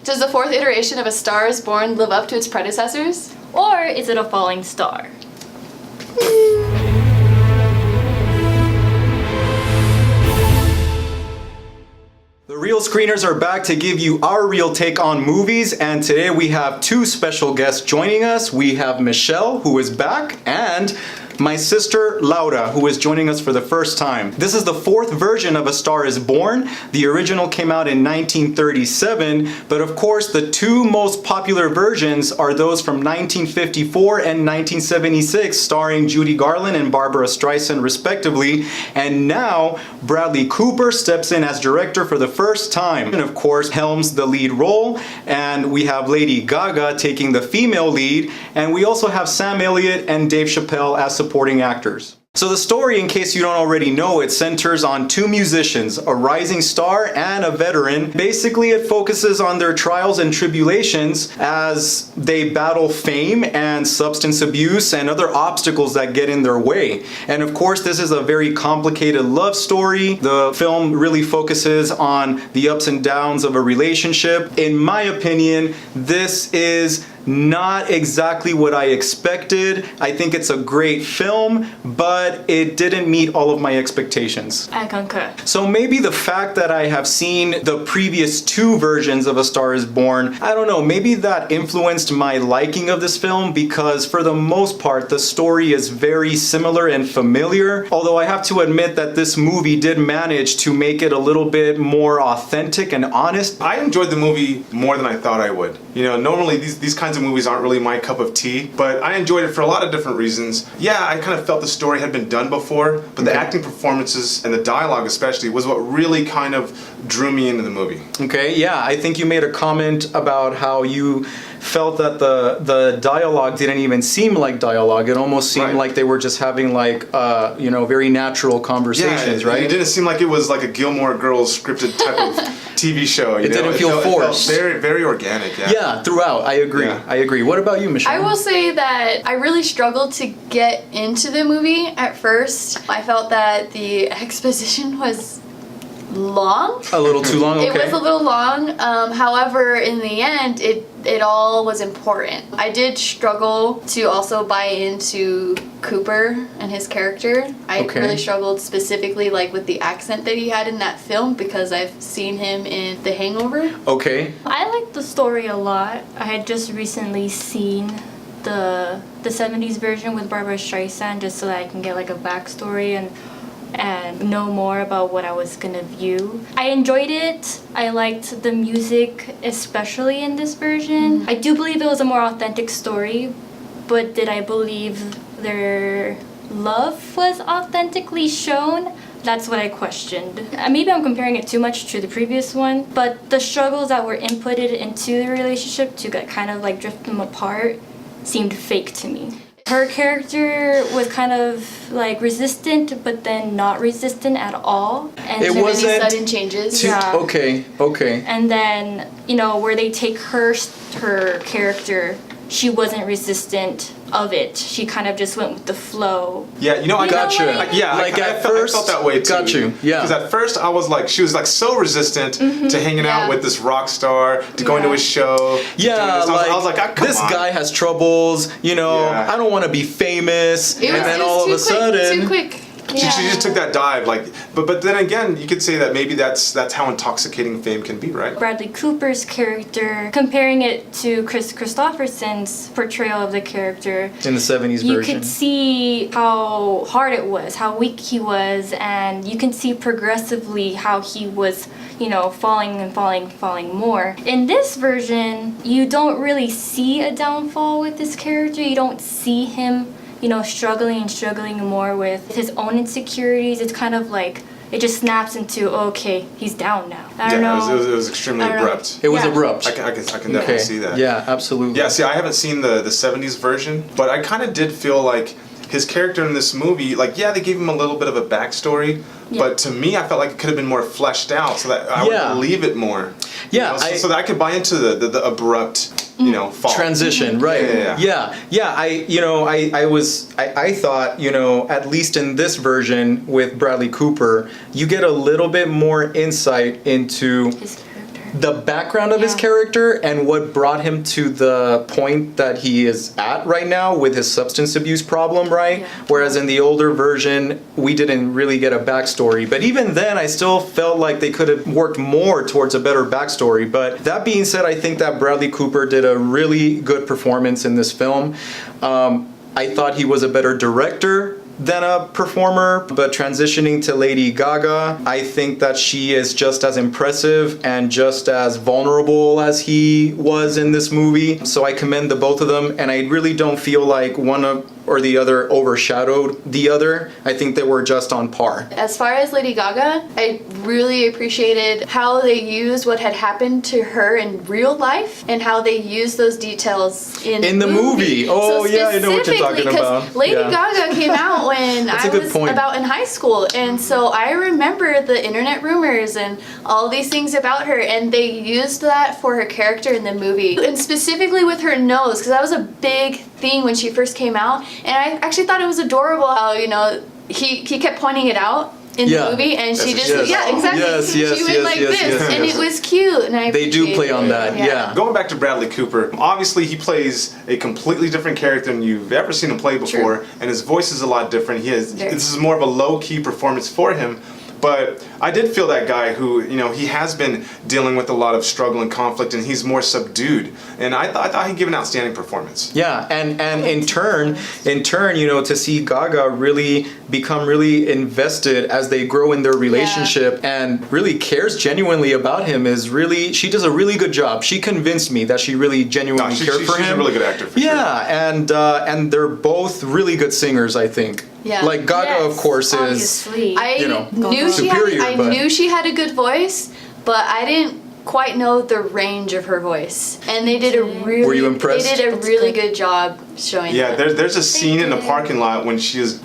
Does the fourth iteration of A Star is Born live up to its predecessors? Or is it a falling star? The Real Screeners are back to give you our real take on movies, and today we have two special guests joining us. We have Michelle, who is back, and my sister Laura, who is joining us for the first time. This is the fourth version of A Star is Born. The original came out in 1937, but of course the two most popular versions are those from 1954 and 1976, starring Judy Garland and Barbara Streisand respectively, and now Bradley Cooper steps in as director for the first time, and of course helms the lead role, and we have Lady Gaga taking the female lead, and we also have Sam Elliott and Dave Chappelle as supporting actors. So the story, in case you don't already know, it centers on two musicians, a rising star and a veteran. Basically, it focuses on their trials and tribulations as they battle fame and substance abuse and other obstacles that get in their way. And of course, this is a very complicated love story. The film really focuses on the ups and downs of a relationship. In my opinion, this is not exactly what I expected. I think it's a great film, but it didn't meet all of my expectations. I concur. So maybe the fact that I have seen the previous two versions of A Star is Born, I don't know, maybe that influenced my liking of this film, because for the most part the story is very similar and familiar. Although I have to admit that this movie did manage to make it a little bit more authentic and honest. I enjoyed the movie more than I thought I would. You know, normally these kinds of movies aren't really my cup of tea, but I enjoyed it for a lot of different reasons. Yeah, I kind of felt the story had been done before, but the acting performances and the dialogue especially was what really kind of drew me into the movie. Okay, yeah, I think you made a comment about how you felt that the dialogue didn't even seem like dialogue. It almost seemed like they were just having like you know, very natural conversations, right? It didn't seem like it was like a Gilmore Girls scripted type of TV show. It didn't feel forced. It felt very, very organic. Yeah, throughout. I agree. Yeah. I agree. What about you, Michelle? I will say that I really struggled to get into the movie at first. I felt that the exposition was long. A little too long, okay. It was a little long. However, in the end, it all was important. I did struggle to also buy into Cooper and his character. I really struggled specifically like with the accent that he had in that film, because I've seen him in The Hangover. Okay. I liked the story a lot. I had just recently seen the 70s version with Barbara Streisand, just so that I can get like a backstory and know more about what I was gonna view. I enjoyed it. I liked the music, especially in this version. I do believe it was a more authentic story, but did I believe their love was authentically shown? That's what I questioned. Maybe I'm comparing it too much to the previous one, but the struggles that were inputted into the relationship to kind of like drift them apart seemed fake to me. Her character was kind of like resistant, but then not resistant at all. And it wasn't sudden changes. Yeah. Okay. And then, you know, where they take her character, she wasn't resistant of it. She kind of just went with the flow. Yeah, you know, I got you. Yeah, like I felt that way too. Got you. Yeah. Because at first I was like, she was like so resistant to hanging out with this rock star, to going to his show. Yeah, like, I was like, come this on. guy has troubles. You know, I don't want to be famous. And then all of a sudden, too quick. She just took that dive, like, but then again, you could say that maybe that's how intoxicating fame can be, right? Bradley Cooper's character, comparing it to Chris Christopherson's portrayal of the character in the 70s you version, could see how hard it was, how weak he was, and you can see progressively how he was, you know, falling more. In this version, you don't really see a downfall with this character. You don't see him, you know, struggling more with his own insecurities. It's kind of like it just snaps into, okay, he's down now. I don't know. It was extremely abrupt. It was abrupt. I can definitely see that. Yeah, absolutely. Yeah, see, I haven't seen the 70s version, but I kind of did feel like his character in this movie, like, yeah, they gave him a little bit of a backstory, but to me, I felt like it could have been more fleshed out so that I would believe it more. Yeah, you know, so that I could buy into the abrupt, you know, fall. Transition, right? Yeah. I thought, you know, at least in this version with Bradley Cooper, you get a little bit more insight into the background of his Yeah. character and what brought him to the point that he is at right now with his substance abuse problem, right? Yeah. Whereas in the older version, we didn't really get a backstory. But even then, I still felt like they could have worked more towards a better backstory. But that being said, I think that Bradley Cooper did a really good performance in this film. I thought he was a better director than a performer, but transitioning to Lady Gaga, I think that she is just as impressive and just as vulnerable as he was in this movie. So I commend the both of them, and I really don't feel like one or the other overshadowed the other. I think they were just on par. As far as Lady Gaga, I really appreciated how they used what had happened to her in real life and how they used those details in the movie. Oh, yeah, I know what you're talking specifically, 'cause about. Lady Yeah. Gaga came out when That's I a good was point. about in high school, and so I remember the internet rumors and all these things about her, and they used that for her character in the movie, and specifically with her nose, because that was a big thing when she first came out, and I actually thought it was adorable how, you know, he kept pointing it out in Yeah. the movie, and she Yes, just yes. yeah, exactly. Yes, yes, she went yes, like yes, this, yes, and yes. it was cute, and I They do play appreciated on it. that, yeah. Going back to Bradley Cooper, obviously he plays a completely different character than you've ever seen him play before, True. and his voice is a lot different. Very. This is more of a low-key performance for him. But I did feel that guy who, you know, he has been dealing with a lot of struggle and conflict, and he's more subdued. And I thought he gave an outstanding performance. Yeah, and in turn, you know, to see Gaga really become really invested as they grow in their relationship and really cares genuinely about him is really, she does a really good job. She convinced me that she really genuinely cared for him. She's a really good actor, for sure. Yeah, and they're both really good singers, I think. Yeah. Like Gaga, of course, is. Obviously. I You know, knew she had superior, I but- knew she had a good voice, but I didn't quite know the range of her voice. And they did a really Were you impressed? They did a That's really good. good job showing Yeah, that. there's a scene in the did. parking lot when she's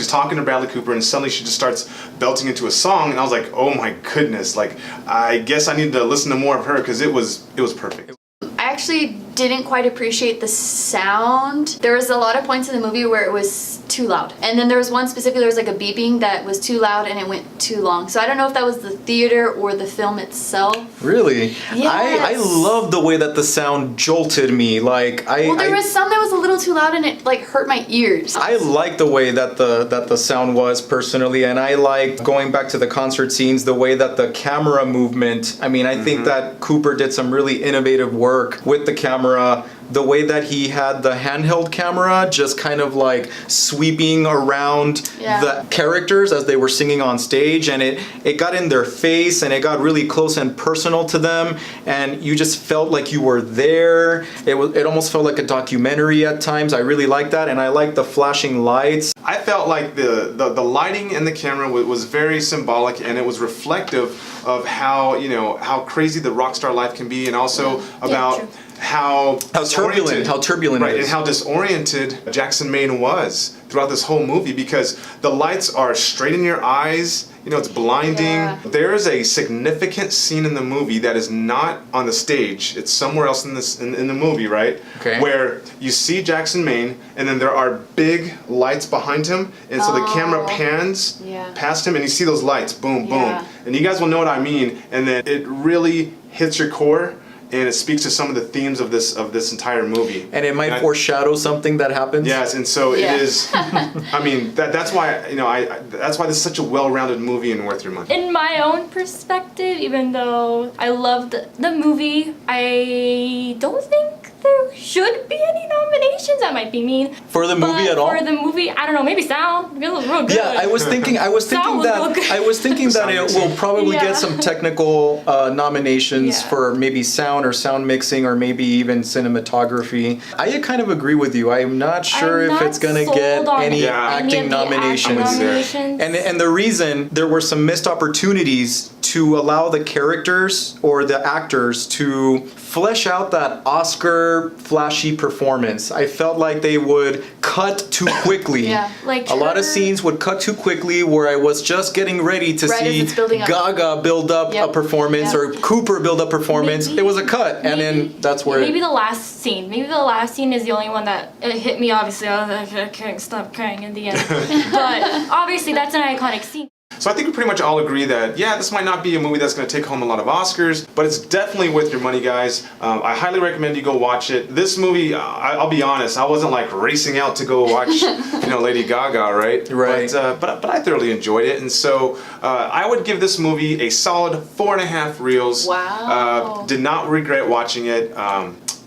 talking to Bradley Cooper, and suddenly she just starts belting into a song, and I was like, oh my goodness, like I guess I need to listen to more of her because it was perfect. I actually didn't quite appreciate the sound. There was a lot of points in the movie where it was too loud. And then there was one specifically, there was like a beeping that was too loud and it went too long. So I don't know if that was the theater or the film itself. Really? Yes. I love the way that the sound jolted me. Like Well, there was some that was a little too loud and it like hurt my ears. I like the way that the sound was personally, and I liked going back to the concert scenes, the way that the camera movement. I mean, I think that Cooper did some really innovative work with the camera. The way that he had the handheld camera just kind of like sweeping around Yeah. the characters as they were singing on stage, and it got in their face and it got really close and personal to them, and you just felt like you were there. It almost felt like a documentary at times. I really liked that, and I liked the flashing lights. I felt like the lighting and the camera was very symbolic, and it was reflective of how, you know, how crazy the rock star life can be, and also about true. how turbulent right, it is. and how disoriented Jackson Maine was throughout this whole movie, because the lights are straight in your eyes. You know, it's blinding. Yeah. There is a significant scene in the movie that is not on the stage. It's somewhere else in the movie, right? Okay. Where you see Jackson Maine, and then there are big lights behind him, and so the camera pans Yeah. past him, and you see those lights, boom, boom, Yeah. and you guys will know what I mean. And then it really hits your core, and it speaks to some of the themes of this entire movie. And it might I- foreshadow something that happens. Yes, and so Yeah. it is. I mean, that's why, you know, that's why this is such a well-rounded movie and worth your money. In my own perspective, even though I loved the movie, I don't think there should be any nominations. That might be mean. For the movie But at all? For the movie, I don't know, maybe sound. It was real good. Yeah, I was thinking Sound was real good. that it will probably Yeah. get some technical nominations Yeah. for maybe sound or sound mixing or maybe even cinematography. I kind of agree with you. I'm not sure I'm if not it's gonna sold get on any Yeah. any acting of the acting nominations. nominations. And the reason there were some missed opportunities to allow the characters or the actors to flesh out that Oscar flashy performance. I felt like they would cut too quickly. Yeah. Like A lot of her- scenes would cut too quickly where I was just getting ready to Right as see it's building up. Gaga build up Yep. a performance Yep. or Cooper build up performance. Maybe- It was a cut, and then that's where Maybe the last scene. Maybe the last scene is the only one that it hit me. Obviously, I was like, I can't stop crying in the end. But obviously, that's an iconic scene. So I think we pretty much all agree that, yeah, this might not be a movie that's going to take home a lot of Oscars, but it's definitely worth your money, guys. I highly recommend you go watch it. This movie, I'll be honest, I wasn't like racing out to go watch, Lady Gaga, right? Right. But I thoroughly enjoyed it, and so I would give this movie a solid 4.5 reels. Wow. Did not regret watching it.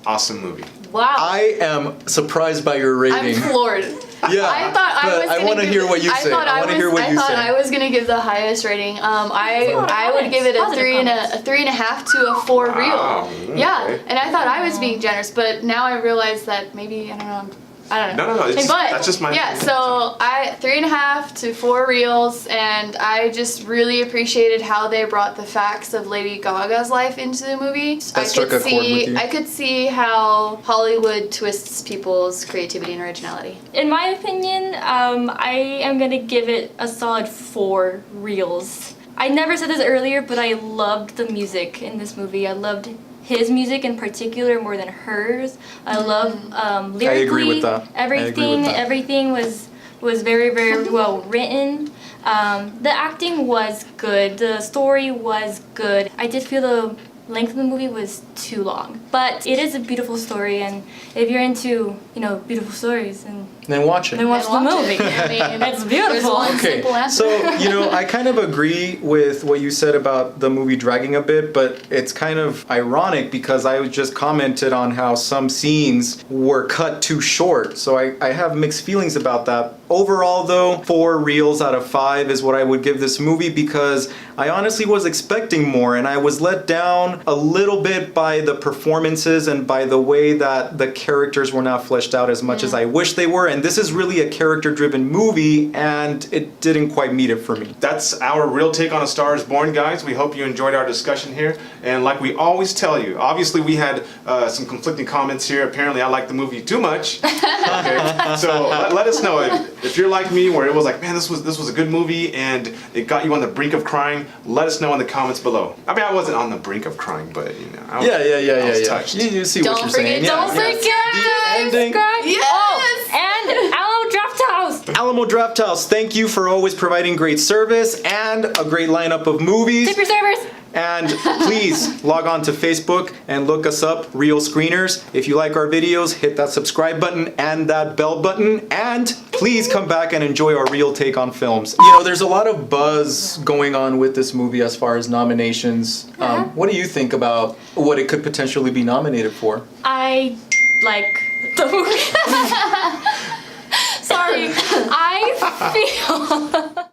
Awesome movie. Wow. I am surprised by your rating. I'm floored. Yeah, I thought I was. I want to hear what you say. I want to hear what you say. I thought I was gonna give the highest rating. I would give it a three and a half to a 4 Wow, reel. okay. Yeah, and I thought I was being generous, but now I realize that maybe I don't know. No. That's just my. Yeah, so 3.5 to 4 reels, and I just really appreciated how they brought the facts of Lady Gaga's life into the movie. That struck a chord with you. I could see how Hollywood twists people's creativity and originality. In my opinion, I am gonna give it a solid 4 reels. I never said this earlier, but I loved the music in this movie. I loved his music in particular more than hers. I love lyrically. I agree with that. Everything was very, very well written. The acting was good. The story was good. I did feel the length of the movie was too long, but it is a beautiful story, and if you're into beautiful stories, then watch it. Then watch the movie. I mean, It's beautiful. Okay, Simple answer. so I kind of agree with what you said about the movie dragging a bit, but it's kind of ironic because I just commented on how some scenes were cut too short. So I have mixed feelings about that. Overall, though, 4 reels out of 5 is what I would give this movie because I honestly was expecting more, and I was let down a little bit by the performances and by the way that the characters were not fleshed out as much as I wish they were. And this is really a character-driven movie, and it didn't quite meet it for me. That's our real take on A Star Is Born, guys. We hope you enjoyed our discussion here. And like we always tell you, obviously we had some conflicting comments here. Apparently I like the movie too much. Okay? So let us know if you're like me, where it was like, man, this was a good movie and it got you on the brink of crying. Let us know in the comments below. I mean, I wasn't on the brink of crying, but I was touched. You see what you're saying. Don't forget The ending. Yes! Oh, and Alamo Draft House. Alamo Draft House, thank you for always providing great service and a great lineup of movies. Tip your servers. And please log on to Facebook and look us up, Real Screeners. If you like our videos, hit that subscribe button and that bell button. And please come back and enjoy our real take on films. There's a lot of buzz going on with this movie as far as nominations. What do you think about what it could potentially be nominated for? I like the movie. Sorry, I feel